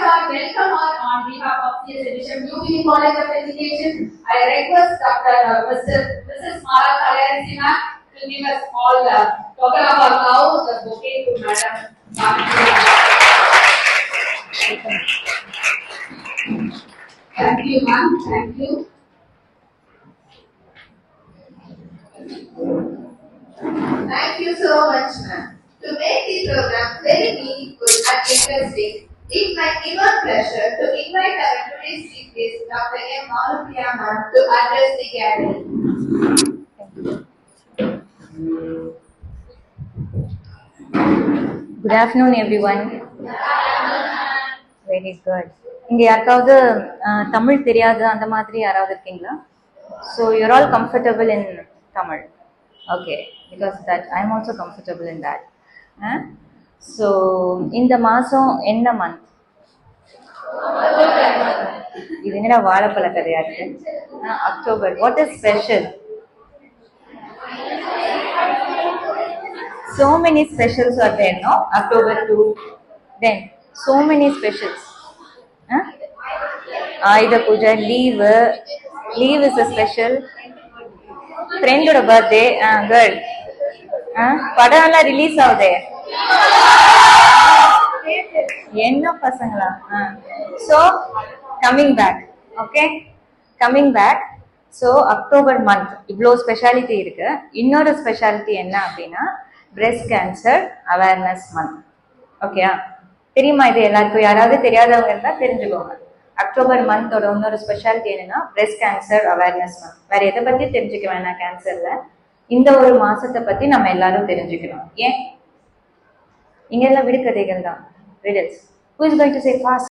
I welcome her on behalf of CSE UP College of Education. I request Mrs. Mara Kalyansi ma'am to give us all the token of our love, the bouquet to Madam. Thank you, ma'am. Thank you. Thank you so much, ma'am. To make the program very meaningful and interesting, it my inner pleasure to invite our today's chief guest, Dr. M. Malupriya ma'am, to address the gathering. Good afternoon, everyone. Very good. இங்க யாருக்காவது தமிழ் தெரியாது அந்த மாதிரி யாராவது இருக்கீங்களா? So you're all comfortable in Tamil. Okay, because that I'm also comfortable in that. So இந்த மாசம் என்ன month? இது என்னடா வாழைப்பழ கதையா இருக்கு? October. What is special? So many specials are there, no? October 2. Then so many specials. Aida Puja, leave is a special. Friend oda birthday, girl. Padam alla release avudhe. Enna pasangala. So coming back, okay? Coming back. So October month இவ்ளோ speciality இருக்கு. இன்னொரு speciality என்ன அப்படின்னா breast cancer awareness month. ஓகேயா? தெரியுமா இது எல்லாருக்கும்? யாராவது தெரியாதவங்க இருந்தா தெரிஞ்சுக்கோங்க. அக்டோபர் மந்தோட இன்னொரு ஸ்பெஷாலிட்டி என்னன்னா breast cancer awareness month. வேற எதை பத்தி தெரிஞ்சுக்க வேணாம் கேன்சர்ல. இந்த ஒரு மாசத்தை பத்தி நம்ம எல்லாரும் தெரிஞ்சுக்கணும். ஏன்? இங்க எல்லாம் விடுகதைகள் தான். Riddles. Who is going to say fast?